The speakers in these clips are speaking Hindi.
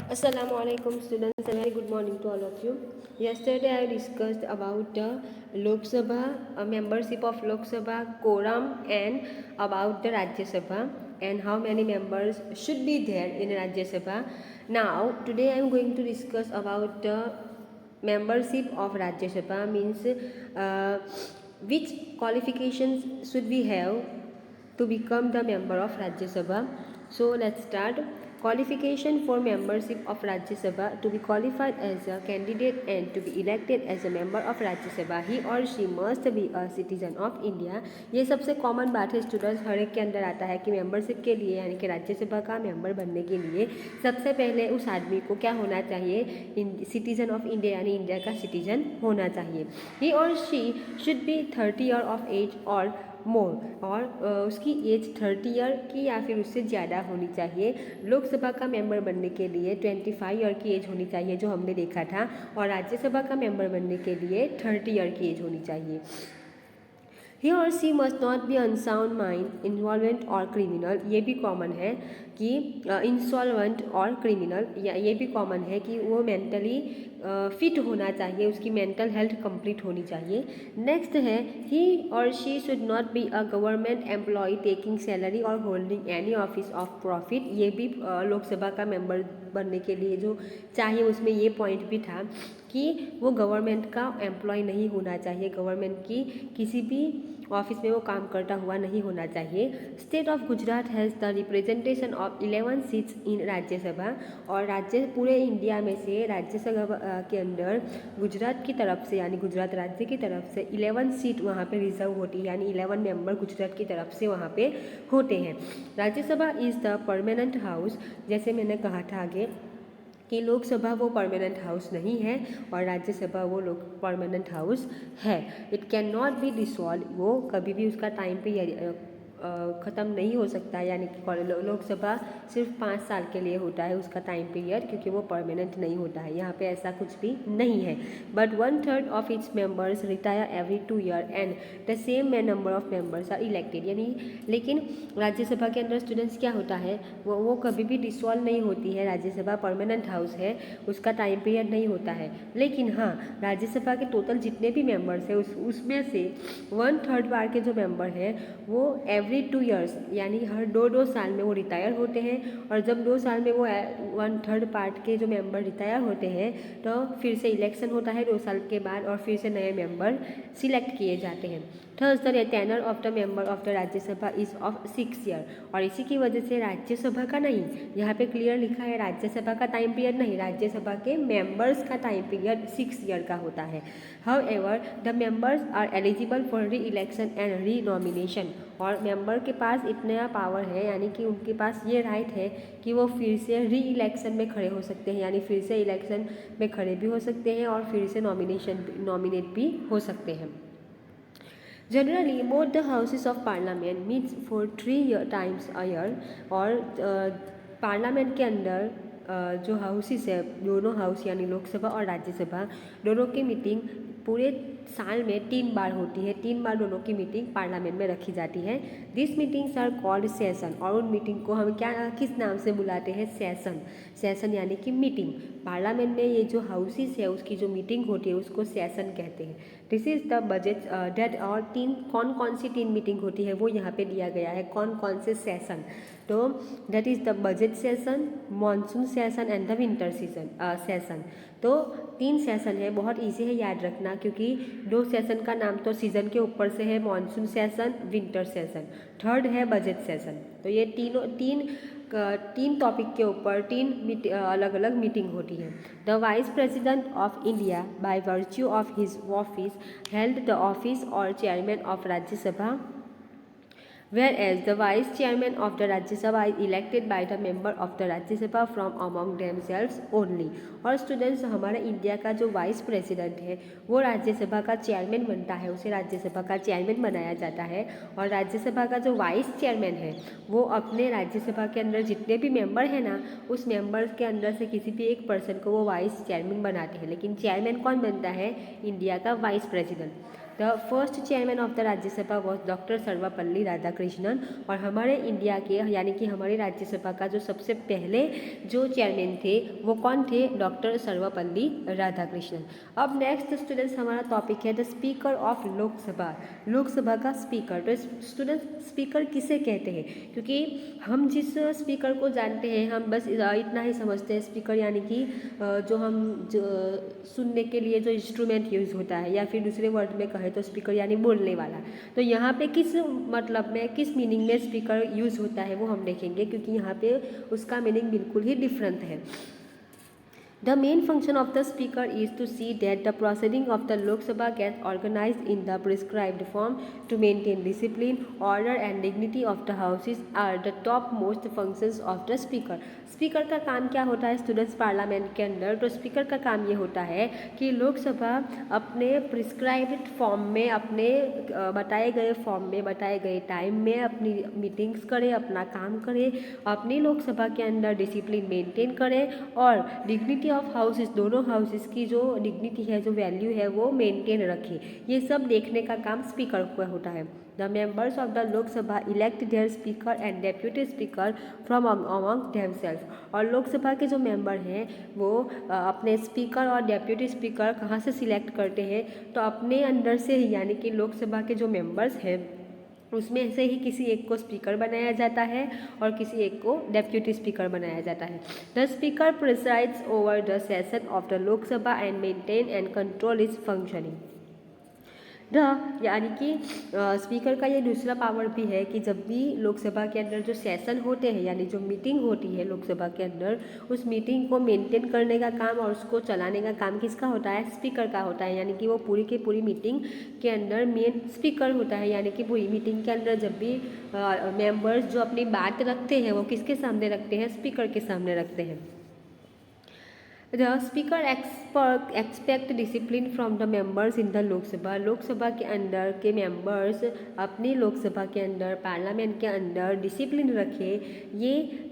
Assalamualaikum students and very good morning to all of you. Yesterday I discussed about the Lok Sabha, membership of Lok Sabha, quorum, and about the Rajya Sabha and how many members should be there in Rajya Sabha. Now today I am going to discuss about the membership of Rajya Sabha, means which qualifications should we have to become the member of Rajya Sabha. So let's start. Qualification for membership of Rajya Sabha: to be qualified as a candidate and to be elected as a member of Rajya Sabha, he or she must be a citizen of India. ये सबसे कॉमन बात है स्टूडेंट्स, हर एक के अंदर आता है कि मेंबरशिप के लिए यानी कि राज्यसभा का मेंबर बनने के लिए सबसे पहले उस आदमी को क्या होना चाहिए, सिटीजन ऑफ इंडिया यानी इंडिया का सिटीजन होना चाहिए. ही और she should be 30 year of age और मोर, और उसकी एज 30 ईयर की या फिर उससे ज़्यादा होनी चाहिए. लोकसभा का मेंबर बनने के लिए 25 ईयर की एज होनी चाहिए जो हमने देखा था, और राज्यसभा का मेंबर बनने के लिए 30 ईयर की एज होनी चाहिए. He or she must not be unsound mind, insolvent or criminal. ये भी कॉमन है कि इंसॉल्वेंट और क्रिमिनल, या ये भी कॉमन है कि वो मेंटली फिट होना चाहिए, उसकी मेंटल हेल्थ कंप्लीट होनी चाहिए. नेक्स्ट है, ही और she should not be a government employ taking salary और holding any office of profit. ये भी लोकसभा का मेंबर बनने के लिए जो चाहिए उसमें ये पॉइंट भी था कि वो गवर्नमेंट का एम्प्लॉय नहीं होना चाहिए, गवर्नमेंट की किसी भी ऑफिस में वो काम करता हुआ नहीं होना चाहिए. State of Gujarat has the representation of 11 seats in Rajya Sabha, और राज्य पूरे इंडिया में से राज्यसभा के अंदर गुजरात की तरफ से यानी गुजरात राज्य की तरफ से 11 सीट वहाँ पे रिजर्व होती है, यानी 11 मेंबर गुजरात की तरफ से वहाँ पे होते हैं. Rajya Sabha is the permanent house. जैसे मैंने कहा था आगे कि लोकसभा वो परमानेंट हाउस नहीं है और राज्यसभा वो परमानेंट हाउस है. It can not be dissolve. वो कभी भी उसका टाइम पे ख़त्म नहीं हो सकता, यानी कि लोकसभा सिर्फ 5 साल के लिए होता है उसका टाइम पीरियड, क्योंकि वो परमानेंट नहीं होता है. यहाँ पे ऐसा कुछ भी नहीं है. But 1/3 of its members retire every 2 year and the same number of members are elected. यानी लेकिन राज्यसभा के अंदर स्टूडेंट्स क्या होता है, वो कभी भी डिसॉल्व नहीं होती है. राज्यसभा परमानेंट हाउस है, उसका टाइम पीरियड नहीं होता है. लेकिन हाँ, राज्यसभा के टोटल जितने भी मेंबर्स हैं उसमें से 1/3 बार के जो मेंबर हैं वो एवरी 2 ईयर्स यानी हर 2 साल में वो रिटायर होते हैं. और जब 2 साल में वो 1/3 पार्ट के जो मेंबर रिटायर होते हैं तो फिर से इलेक्शन होता है 2 साल के बाद, और फिर से नए मेंबर सिलेक्ट किए जाते हैं. Thus the tenure of the member of the Rajya Sabha is of 6 year. और इसी की वजह से राज्यसभा का नहीं, यहाँ पे क्लियर लिखा है राज्यसभा का टाइम पीरियड नहीं, राज्यसभा के मेंबर्स का टाइम पीरियड 6 ईयर का होता है. However the members are eligible for re election and re nomination. और मेंबर के पास इतना पावर है, यानी कि उनके पास ये राइट है कि वो फिर से री इलेक्शन में खड़े हो सकते हैं, यानी फिर से इलेक्शन में खड़े भी हो सकते हैं और फिर से नॉमिनेट भी हो सकते हैं. Generally both the houses of parliament meets for 3 times a year. और पार्लियामेंट के अंदर जो हाउसेस है, दोनों हाउस यानी लोकसभा और राज्यसभा दोनों की मीटिंग पूरे साल में 3 बार होती है. 3 बार दोनों की मीटिंग पार्लियामेंट में रखी जाती है. This meetings are called session. और उन मीटिंग को हम किस नाम से बुलाते हैं, सेशन. सेशन यानी कि मीटिंग. पार्लियामेंट में ये जो हाउसेस है उसकी जो मीटिंग होती है उसको सेशन कहते हैं. This is the budget date. और कौन कौन सी 3 मीटिंग होती है वो यहाँ पे दिया गया है, कौन कौन से सेशन. तो that is the budget session, monsoon session and the winter session. तो 3 सेशन है, बहुत इजी है याद रखना, क्योंकि 2 सेशन का नाम तो सीज़न के ऊपर से है, monsoon session, winter session. Third है बजट सेशन. तो ये तीन टॉपिक के ऊपर 3 अलग अलग मीटिंग होती है. The vice president of India by virtue of his office held the office और chairman of Rajya Sabha, whereas the vice chairman of the Rajya Sabha is elected by the member of the Rajya Sabha from among themselves only. और स्टूडेंट्स, हमारे इंडिया का जो वाइस प्रेसिडेंट है वो राज्यसभा का चेयरमैन बनता है, उसे राज्यसभा का चेयरमैन बनाया जाता है. और राज्यसभा का जो वाइस चेयरमैन है वो अपने राज्यसभा के अंदर जितने भी मेंबर हैं ना, उस मेंबर्स के अंदर से किसी भी एक पर्सन को वो वाइस चेयरमैन बनाते हैं. लेकिन चेयरमैन कौन बनता है, इंडिया का vice president. The first chairman of the Rajya Sabha was doctor Sarvepalli Radhakrishnan. और हमारे इंडिया के यानी कि हमारे राज्यसभा का जो सबसे पहले जो चेयरमैन थे वो कौन थे? डॉक्टर सर्वपल्ली राधाकृष्णन। अब नेक्स्ट स्टूडेंट्स हमारा टॉपिक है the speaker of Lok Sabha. Lok Sabha का स्पीकर। तो स्टूडेंट्स स्पीकर किसे कहते हैं? क्योंकि हम जिस स्पीकर को जानते हैं हम बस इतना ही समझते हैं स्पीकर यानी कि जो हम सुनने के लिए जो इंस्ट्रूमेंट यूज़ होता है, या फिर दूसरे वर्ड में कहें तो स्पीकर यानी बोलने वाला। तो यहाँ पे किस मतलब में किस मीनिंग में स्पीकर यूज़ होता है वो हम देखेंगे, क्योंकि यहाँ पे उसका मीनिंग बिल्कुल ही डिफरेंट है। The main function of the speaker is to see that the proceeding of the Lok Sabha gets organized in the prescribed form. To maintain discipline, order and dignity of the houses are the topmost functions of the speaker. Speaker का काम क्या होता है स्टूडेंट्स पार्लियामेंट के अंदर? तो स्पीकर का काम ये होता है कि लोकसभा अपने प्रिस्क्राइब्ड फॉर्म में, अपने बताए गए फॉर्म में, बताए गए टाइम में अपनी मीटिंग्स करे, अपना काम करे, अपनी लोकसभा के अंदर डिसिप्लिन मेंटेन करे और डिग्निटी ऑफ हाउसेस, दोनों हाउसेस की जो डिग्निटी है, जो वैल्यू है वो मेंटेन रखे। ये सब देखने का काम स्पीकर को होता है। The members of the Lok Sabha elect their speaker and deputy speaker from among themselves. और लोकसभा के जो मेंबर हैं वो अपने स्पीकर और डेप्यूटी स्पीकर कहाँ से सिलेक्ट करते हैं? तो अपने अंदर से ही, यानी कि लोकसभा के जो मेंबर्स हैं उसमें से ही किसी एक को स्पीकर बनाया जाता है और किसी एक को डेप्यूटी स्पीकर बनाया जाता है। The speaker presides over the session of the Lok Sabha and maintain and control is functioning. यानी कि स्पीकर का ये दूसरा पावर भी है कि जब भी लोकसभा के अंदर जो सेशन होते हैं, यानी जो मीटिंग होती है लोकसभा के अंदर, उस मीटिंग को मेंटेन करने का काम और उसको चलाने का काम किसका होता है? स्पीकर का होता है। यानी कि वो पूरी की पूरी मीटिंग के अंदर मेन स्पीकर होता है। यानी कि पूरी मीटिंग के अंदर जब भी मेंबर्स जो अपनी बात रखते हैं वो किसके सामने रखते हैं? स्पीकर के सामने रखते हैं। The speaker expect discipline from the members in the Lok Sabha. Lok Sabha के अंदर के मेंबर्स अपनी लोकसभा के अंदर, पार्लियामेंट के अंदर डिसिप्लिन रखे। ये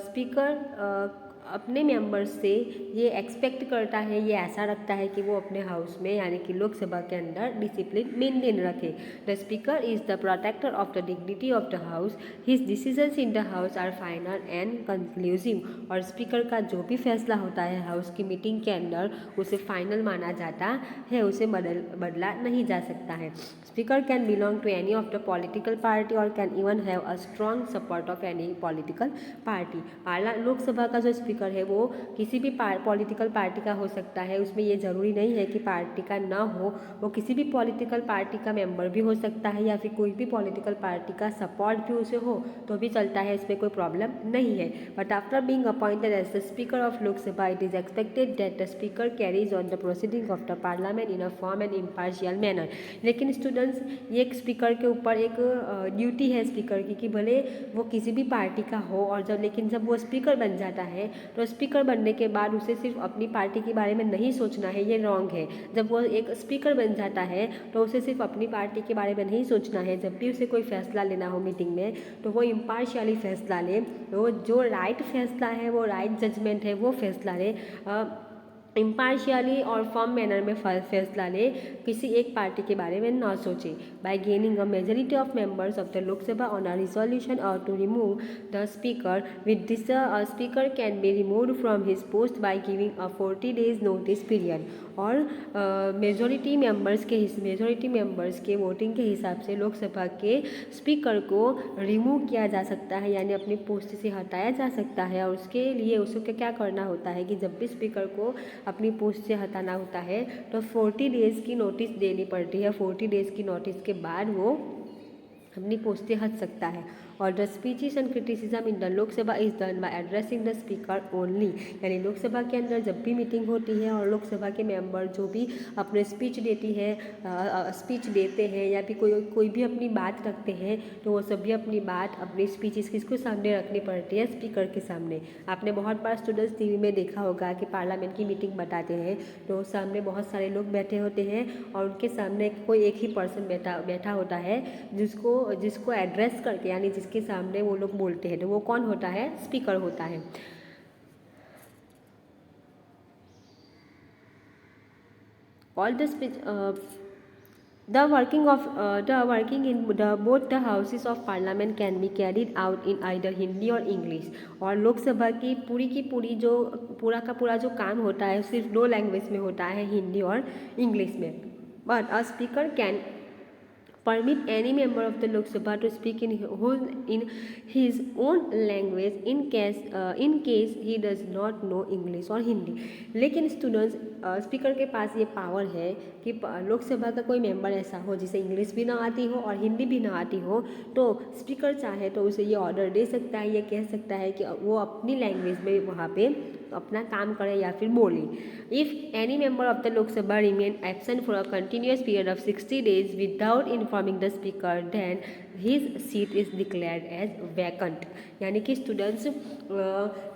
स्पीकर अपने मेंबर्स से ये एक्सपेक्ट करता है, ये ऐसा रखता है कि वो अपने हाउस में यानी कि लोकसभा के अंदर डिसिप्लिन मेंटेन रखे। The speaker is the protector of the dignity of the house. His decisions in the house are final and conclusive. और स्पीकर का जो भी फैसला होता है हाउस की मीटिंग के अंदर उसे फाइनल माना जाता है, उसे बदला नहीं जा सकता है। Speaker can belong to any of the political party और can even have a strong support of any political party. Lok Sabha का जो स्पीकर है वो किसी भी पॉलिटिकल पार्टी का हो सकता है। उसमें ये ज़रूरी नहीं है कि पार्टी का ना हो, वो किसी भी पॉलिटिकल पार्टी का मेंबर भी हो सकता है या फिर कोई भी पॉलिटिकल पार्टी का सपोर्ट भी उसे हो तो भी चलता है, इसमें कोई प्रॉब्लम नहीं है। But after being appointed as the speaker of Lok Sabha it is expected that the speaker carries on the proceeding of the parliament in a form and impartial manner. लेकिन स्टूडेंट्स ये एक स्पीकर के ऊपर एक ड्यूटी है स्पीकर की कि भले वो किसी भी पार्टी का हो, और जब वो स्पीकर बन जाता है तो स्पीकर बनने के बाद उसे सिर्फ अपनी पार्टी के बारे में नहीं सोचना है, ये रॉन्ग है। जब वो एक स्पीकर बन जाता है तो उसे सिर्फ अपनी पार्टी के बारे में नहीं सोचना है। जब भी उसे कोई फैसला लेना हो मीटिंग में तो वो इम्पार्शियली फैसला ले, वो जो राइट फैसला है, वो राइट जजमेंट है, वो फैसला ले, इम्पार्शियली और फर्म मैनर में फैसला ले, किसी एक पार्टी के बारे में ना सोचे। By gaining a majority of members of the Lok Sabha on a resolution और to remove the speaker with this speaker can be removed from his post by giving a 40 days notice period. और मेजोरिटी मेंबर्स के वोटिंग के हिसाब से लोकसभा के स्पीकर को रिमूव किया जा सकता है, यानी अपनी पोस्ट से हटाया जा सकता है। और उसके लिए उसको क्या करना होता है कि जब भी स्पीकर को अपनी पोस्ट से हटाना होता है तो 40 डेज़ की नोटिस देनी पड़ती है। 40 डेज़ की नोटिस के बाद वो अपनी पोस्ट से हट सकता है। और the speeches and criticism in the Lok Sabha is done by addressing the speaker only. यानी लोकसभा के अंदर जब भी मीटिंग होती है और लोकसभा के मेंबर जो भी अपने स्पीच देते हैं या फिर कोई भी अपनी बात रखते हैं तो वो सभी अपनी बात, अपनी स्पीचेस किसको सामने रखनी पड़ती है? स्पीकर के सामने। आपने बहुत बार स्टूडेंट्स टीवी में देखा होगा कि पार्लियामेंट की मीटिंग बताते हैं तो सामने बहुत सारे लोग बैठे होते हैं और उनके सामने कोई एक ही पर्सन बैठा होता है जिसको एड्रेस करके, यानी जिसके सामने वो लोग बोलते हैं, तो वो कौन होता है? स्पीकर होता है। All the speech The working in both the houses of parliament can be carried out in either Hindi और इंग्लिश। और लोकसभा की पूरी जो पूरा का पूरा जो काम होता है सिर्फ दो लैंग्वेज में होता है, हिंदी और इंग्लिश में। But a speaker can permit any member of the Lok Sabha to speak in his own language in case he does not know English और हिंदी। लेकिन स्टूडेंट्स स्पीकर के पास ये पावर है कि लोकसभा का कोई मेंबर ऐसा हो जिसे इंग्लिश भी ना आती हो और हिंदी भी ना आती हो, तो स्पीकर चाहे तो उसे ये ऑर्डर दे सकता है, ये कह सकता है कि वो अपनी लैंग्वेज में वहाँ पे अपना काम करे या फिर बोले। If any member of the Lok Sabha remain absent for a continuous period of 60 days without informing the speaker then his seat is declared as vacant. यानी कि स्टूडेंट्स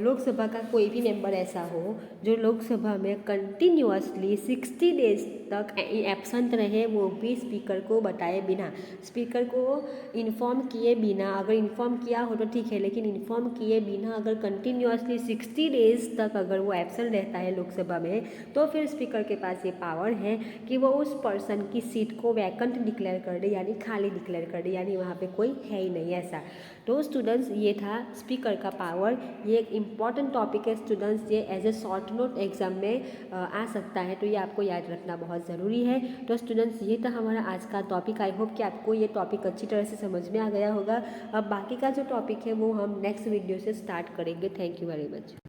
लोकसभा का कोई भी मेंबर ऐसा हो जो लोकसभा में कंटिन्यूसली 60 डेज तक एब्सेंट रहे, वो भी स्पीकर को बताए बिना, स्पीकर को इन्फॉर्म किए बिना, अगर इन्फॉर्म किया हो तो ठीक है, लेकिन इन्फॉर्म किए बिना अगर कंटिन्यूसली 60 डेज तक अगर वो एब्सेंट रहता है लोकसभा में, तो फिर स्पीकर के पास ये पावर है कि वो उस पर्सन की सीट को वैकेंट डिक्लेयर कर दे, यानी खाली डिक्लेयर कर दे, यानी वहाँ पे कोई है ही नहीं ऐसा। तो स्टूडेंट्स ये था स्पीकर का पावर। ये एक इम्पॉर्टेंट टॉपिक है स्टूडेंट्स, ये as a short note exam में आ सकता है, तो ये आपको याद रखना बहुत ज़रूरी है। तो स्टूडेंट्स ये था हमारा आज का टॉपिक। आई होप कि आपको ये टॉपिक अच्छी तरह से समझ में आ गया होगा। अब बाकी का जो टॉपिक है वो हम नेक्स्ट वीडियो से स्टार्ट करेंगे। Thank you very much.